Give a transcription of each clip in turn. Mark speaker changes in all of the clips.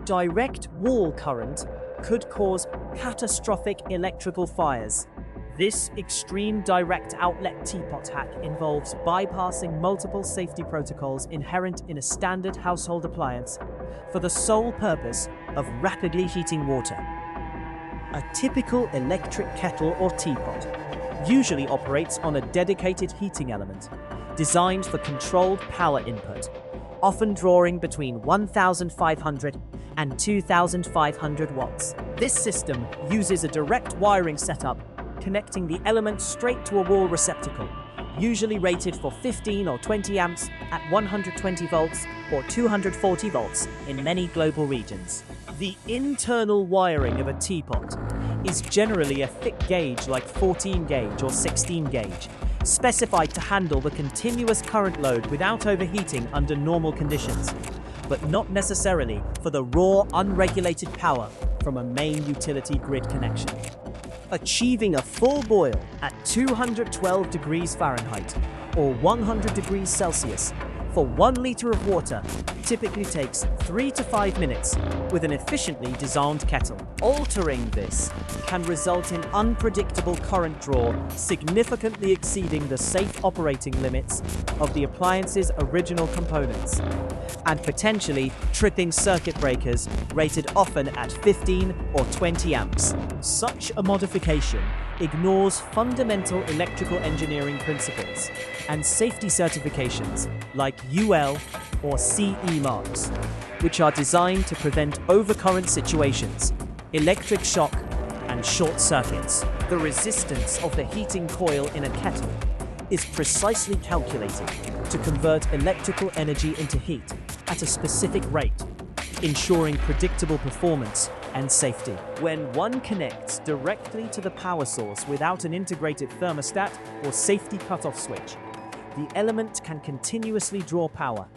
Speaker 1: Direct wall current could cause catastrophic electrical fires. This extreme direct outlet teapot hack involves bypassing multiple safety protocols inherent in a standard household appliance for the sole purpose of rapidly heating water. A typical electric kettle or teapot usually operates on a dedicated heating element designed for controlled power input, often drawing between 1,500 and 2,500 watts. This system uses a direct wiring setup connecting the element straight to a wall receptacle, usually rated for 15 or 20 amps at 120 volts or 240 volts in many global regions. The internal wiring of a teapot is generally a thick gauge like 14 gauge or 16 gauge, specified to handle the continuous current load without overheating under normal conditions, but not necessarily for the raw, unregulated power from a main utility grid connection. Achieving a full boil at 212 degrees Fahrenheit or 100 degrees Celsius for 1 liter of water typically takes 3 to 5 minutes with an efficiently designed kettle. Altering this can result in unpredictable current draw significantly exceeding the safe operating limits of the appliance's original components, and potentially tripping circuit breakers rated often at 15 or 20 amps. Such a modification ignores fundamental electrical engineering principles and safety certifications like UL or CE marks, which are designed to prevent overcurrent situations, electric shock, and short circuits. The resistance of the heating coil in a kettle is precisely calculated to convert electrical energy into heat at a specific rate, ensuring predictable performance and safety. When one connects directly to the power source without an integrated thermostat or safety cutoff switch, the element can continuously draw power,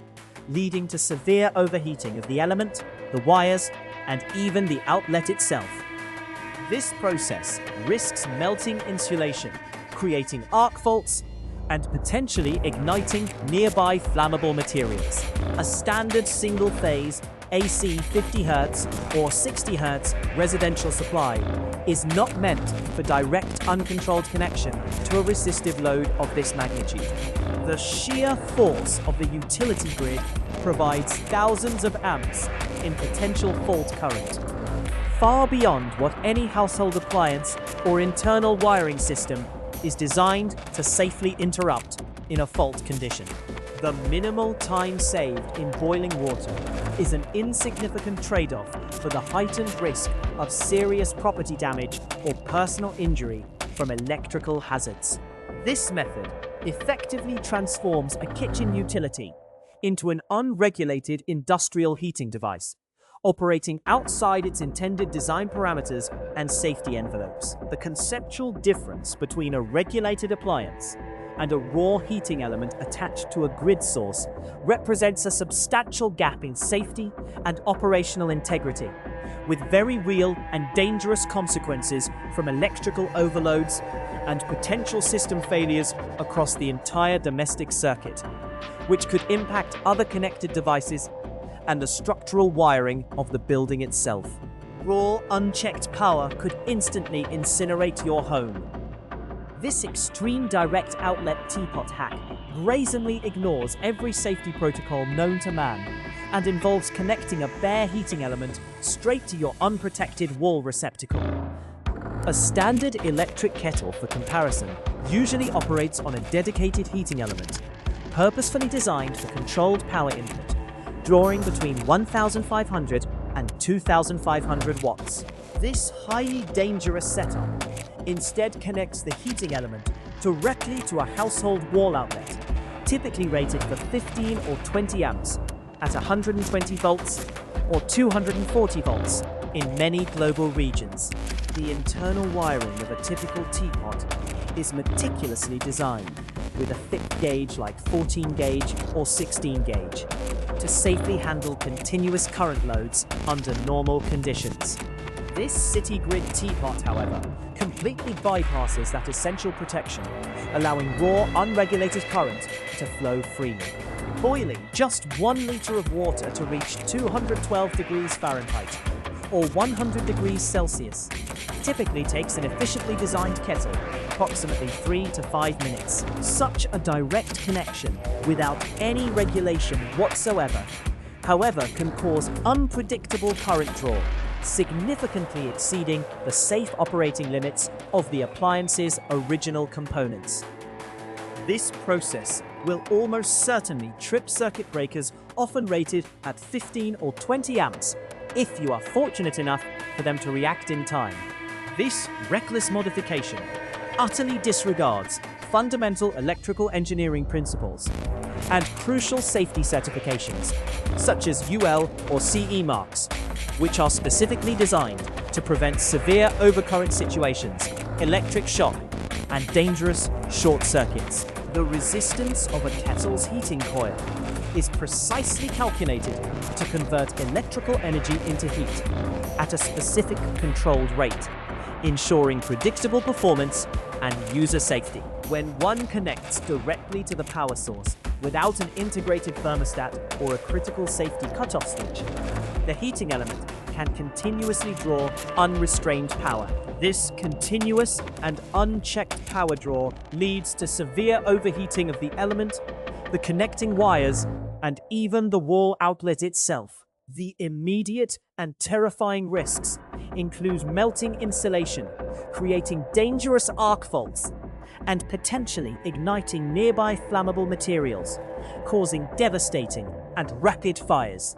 Speaker 1: leading to severe overheating of the element, the wires, and even the outlet itself. This process risks melting insulation, creating arc faults, and potentially igniting nearby flammable materials. A standard single-phase AC 50 Hz or 60 Hz residential supply is not meant for direct uncontrolled connection to a resistive load of this magnitude. The sheer force of the utility grid provides thousands of amps in potential fault current, far beyond what any household appliance or internal wiring system is designed to safely interrupt in a fault condition. The minimal time saved in boiling water is an insignificant trade-off for the heightened risk of serious property damage or personal injury from electrical hazards. This method effectively transforms a kitchen utility into an unregulated industrial heating device, operating outside its intended design parameters and safety envelopes. The conceptual difference between a regulated appliance and a raw heating element attached to a grid source represents a substantial gap in safety and operational integrity, with very real and dangerous consequences from electrical overloads and potential system failures across the entire domestic circuit, which could impact other connected devices and the structural wiring of the building itself. Raw, unchecked power could instantly incinerate your home. This extreme direct outlet teapot hack brazenly ignores every safety protocol known to man and involves connecting a bare heating element straight to your unprotected wall receptacle. A standard electric kettle, for comparison, usually operates on a dedicated heating element, purposefully designed for controlled power input, drawing between 1,500 and 2,500 watts. This highly dangerous setup instead connects the heating element directly to a household wall outlet, typically rated for 15 or 20 amps at 120 volts or 240 volts in many global regions. The internal wiring of a typical teapot is meticulously designed with a thick gauge like 14 gauge or 16 gauge to safely handle continuous current loads under normal conditions. This city grid teapot, however, completely bypasses that essential protection, allowing raw, unregulated current to flow freely. Boiling just 1 liter of water to reach 212 degrees Fahrenheit or 100 degrees Celsius typically takes an efficiently designed kettle approximately 3 to 5 minutes. Such a direct connection without any regulation whatsoever, however, can cause unpredictable current draw, significantly exceeding the safe operating limits of the appliance's original components. This process will almost certainly trip circuit breakers often rated at 15 or 20 amps if you are fortunate enough for them to react in time. This reckless modification utterly disregards fundamental electrical engineering principles and crucial safety certifications, such as UL or CE marks, which are specifically designed to prevent severe overcurrent situations, electric shock, and dangerous short circuits. The resistance of a kettle's heating coil is precisely calculated to convert electrical energy into heat at a specific controlled rate, ensuring predictable performance and user safety. When one connects directly to the power source without an integrated thermostat or a critical safety cutoff switch, the heating element can continuously draw unrestrained power. This continuous and unchecked power draw leads to severe overheating of the element, the connecting wires, and even the wall outlet itself. The immediate and terrifying risks include melting insulation, creating dangerous arc faults, and potentially igniting nearby flammable materials, causing devastating and rapid fires.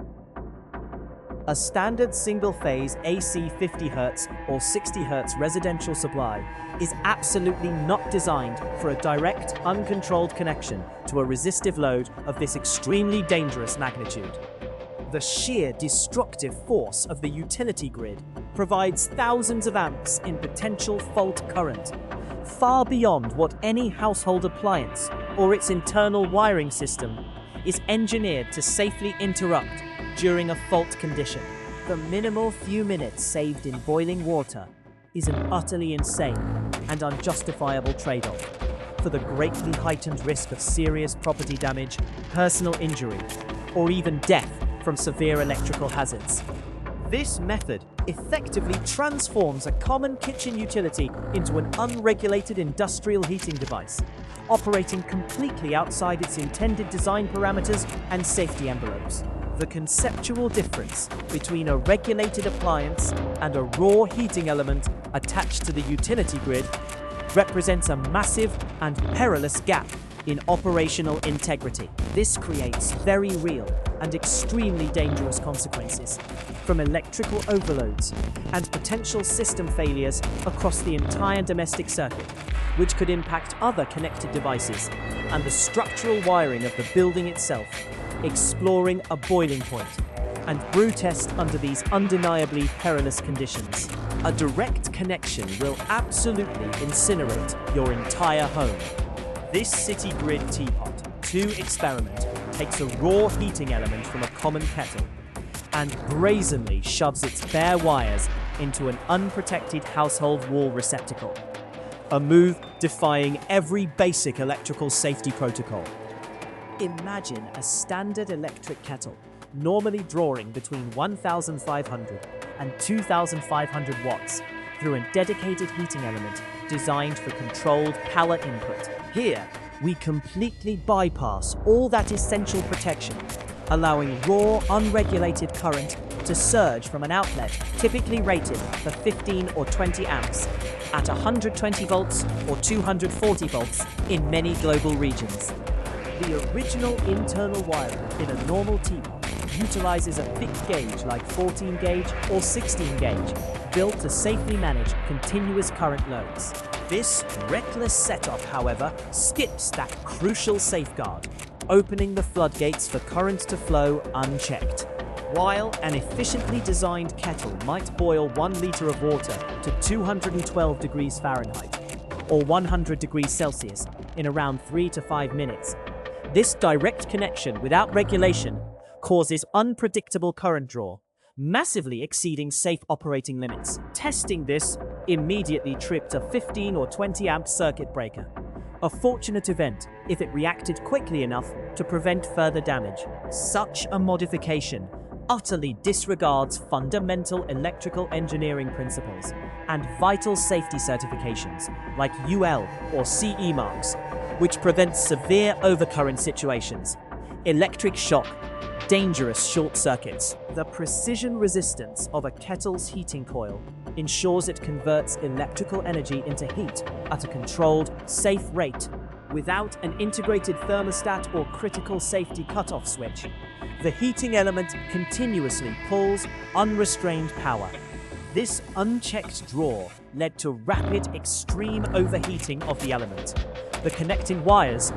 Speaker 1: A standard single-phase AC 50 Hz or 60 Hz residential supply is absolutely not designed for a direct, uncontrolled connection to a resistive load of this extremely dangerous magnitude. The sheer destructive force of the utility grid provides thousands of amps in potential fault current, far beyond what any household appliance or its internal wiring system is engineered to safely interrupt during a fault condition. The minimal few minutes saved in boiling water is an utterly insane and unjustifiable trade-off for the greatly heightened risk of serious property damage, personal injury, or even death from severe electrical hazards. This method effectively transforms a common kitchen utility into an unregulated industrial heating device, operating completely outside its intended design parameters and safety envelopes. The conceptual difference between a regulated appliance and a raw heating element attached to the utility grid represents a massive and perilous gap in operational integrity. This creates very real and extremely dangerous consequences, from electrical overloads and potential system failures across the entire domestic circuit, which could impact other connected devices and the structural wiring of the building itself. Exploring a boiling point and brew test under these undeniably perilous conditions. A direct connection will absolutely incinerate your entire home. This city grid teapot 2 experiment takes a raw heating element from a common kettle and brazenly shoves its bare wires into an unprotected household wall receptacle. A move defying every basic electrical safety protocol. Imagine a standard electric kettle, normally drawing between 1,500 and 2,500 watts, through a dedicated heating element designed for controlled power input. Here, we completely bypass all that essential protection, allowing raw, unregulated current to surge from an outlet typically rated for 15 or 20 amps at 120 volts or 240 volts in many global regions. The original internal wiring in a normal teapot utilizes a thick gauge like 14 gauge or 16 gauge, built to safely manage continuous current loads. This reckless setup, however, skips that crucial safeguard, opening the floodgates for current to flow unchecked. While an efficiently designed kettle might boil 1 liter of water to 212 degrees Fahrenheit or 100 degrees Celsius in around 3 to 5 minutes, this direct connection without regulation causes unpredictable current draw, massively exceeding safe operating limits. Testing this immediately tripped a 15 or 20 amp circuit breaker, A fortunate event if it reacted quickly enough to prevent further damage. Such a modification utterly disregards fundamental electrical engineering principles and vital safety certifications like UL or CE marks, which prevent severe overcurrent situations, electric shock, dangerous short circuits. The precision resistance of a kettle's heating coil ensures it converts electrical energy into heat at a controlled, safe rate without an integrated thermostat or critical safety cutoff switch. The heating element continuously pulls unrestrained power. This unchecked draw led to rapid extreme overheating of the element, the connecting wires,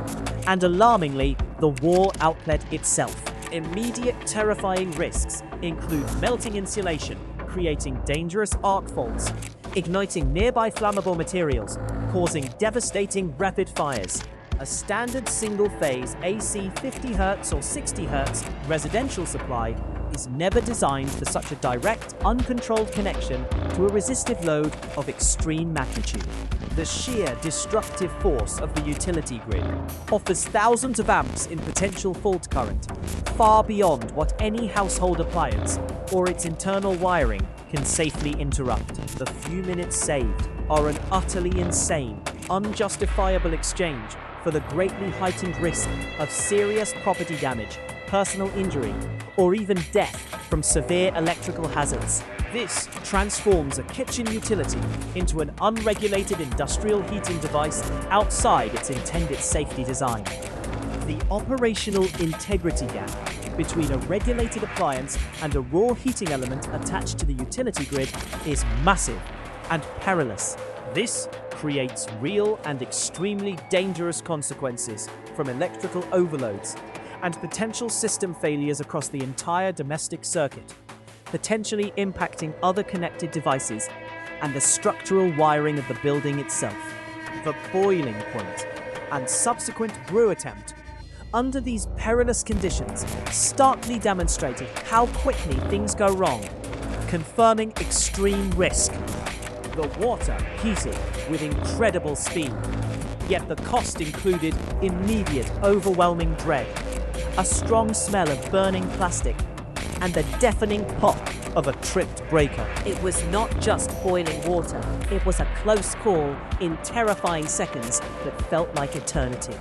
Speaker 1: and alarmingly, the wall outlet itself. Immediate terrifying risks include melting insulation, creating dangerous arc faults, igniting nearby flammable materials, causing devastating rapid fires. A standard single-phase AC 50Hz or 60Hz residential supply is never designed for such a direct, uncontrolled connection to a resistive load of extreme magnitude. The sheer destructive force of the utility grid offers thousands of amps in potential fault current, far beyond what any household appliance or its internal wiring can safely interrupt. The few minutes saved are an utterly insane, unjustifiable exchange for the greatly heightened risk of serious property damage, personal injury, or even death from severe electrical hazards. This transforms a kitchen utility into an unregulated industrial heating device outside its intended safety design. The operational integrity gap between a regulated appliance and a raw heating element attached to the utility grid is massive and perilous. This creates real and extremely dangerous consequences from electrical overloads and potential system failures across the entire domestic circuit, potentially impacting other connected devices and the structural wiring of the building itself. The boiling point and subsequent brew attempt under these perilous conditions starkly demonstrated how quickly things go wrong, confirming extreme risk. The water heated with incredible speed, yet the cost included immediate overwhelming dread, a strong smell of burning plastic, and the deafening pop of a tripped breaker.
Speaker 2: It was not just boiling water, it was a close call in terrifying seconds that felt like eternity.